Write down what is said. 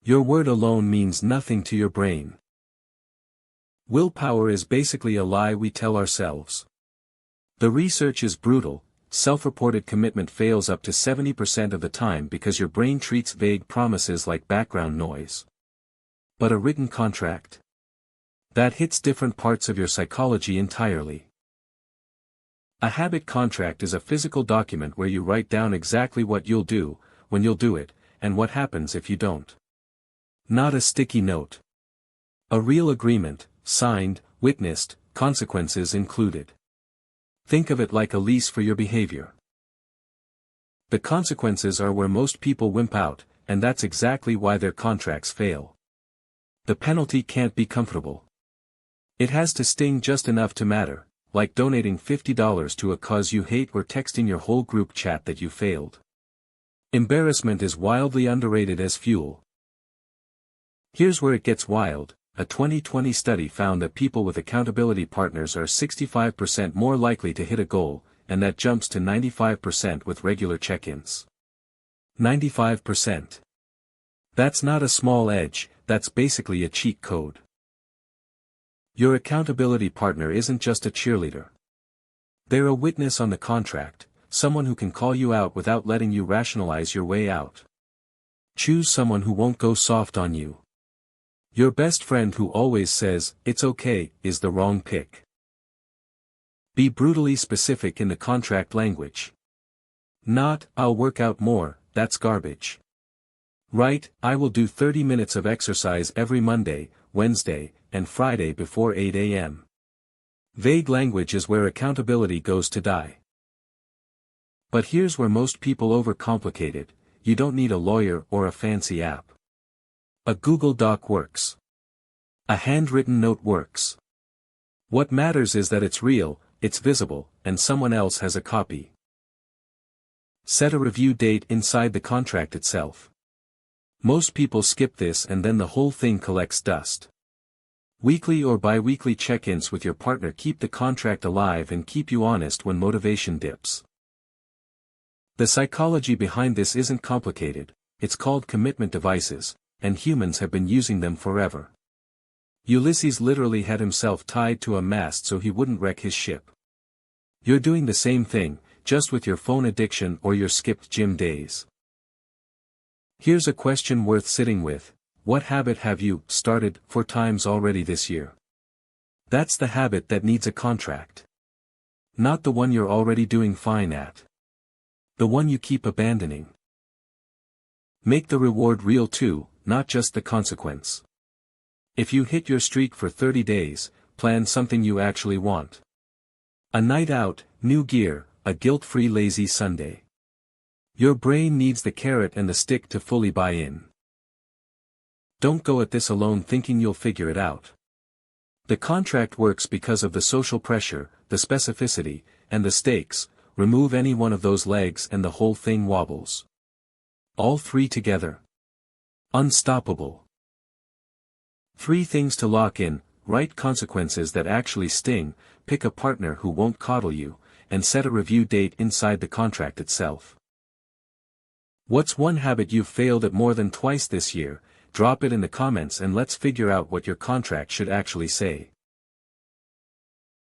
Your word alone means nothing to your brain. Willpower is basically a lie we tell ourselves. The research is brutal. Self-reported commitment fails up to 70% of the time because your brain treats vague promises like background noise. But a written contract? That hits different parts of your psychology entirely. A habit contract is a physical document where you write down exactly what you'll do, when you'll do it, and what happens if you don't. Not a sticky note. A real agreement, signed, witnessed, consequences included. Think of it like a lease for your behavior. The consequences are where most people wimp out, and that's exactly why their contracts fail. The penalty can't be comfortable. It has to sting just enough to matter, like donating $50 to a cause you hate or texting your whole group chat that you failed. Embarrassment is wildly underrated as fuel. Here's where it gets wild. A 2020 study found that people with accountability partners are 65% more likely to hit a goal, and that jumps to 95% with regular check-ins. 95%. That's not a small edge, that's basically a cheat code. Your accountability partner isn't just a cheerleader. They're a witness on the contract, someone who can call you out without letting you rationalize your way out. Choose someone who won't go soft on you. Your best friend who always says, "It's okay," is the wrong pick. Be brutally specific in the contract language. Not, "I'll work out more," that's garbage. Write, "I will do 30 minutes of exercise every Monday, Wednesday, and Friday before 8 a.m. Vague language is where accountability goes to die. But here's where most people overcomplicate it. You don't need a lawyer or a fancy app. A Google Doc works. A handwritten note works. What matters is that it's real, it's visible, and someone else has a copy. Set a review date inside the contract itself. Most people skip this and then the whole thing collects dust. Weekly or bi-weekly check-ins with your partner keep the contract alive and keep you honest when motivation dips. The psychology behind this isn't complicated. It's called commitment devices, and humans have been using them forever. Ulysses literally had himself tied to a mast so he wouldn't wreck his ship. You're doing the same thing, just with your phone addiction or your skipped gym days. Here's a question worth sitting with. What habit have you started 4 times already this year? That's the habit that needs a contract. Not the one you're already doing fine at. The one you keep abandoning. Make the reward real too, not just the consequence. If you hit your streak for 30 days, plan something you actually want. A night out, new gear, a guilt-free lazy Sunday. Your brain needs the carrot and the stick to fully buy in. Don't go at this alone thinking you'll figure it out. The contract works because of the social pressure, the specificity, and the stakes. Remove any one of those legs and the whole thing wobbles. All 3 together. Unstoppable. 3 things to lock in: write consequences that actually sting, pick a partner who won't coddle you, and set a review date inside the contract itself. What's one habit you've failed at more than twice this year? Drop it in the comments and let's figure out what your contract should actually say.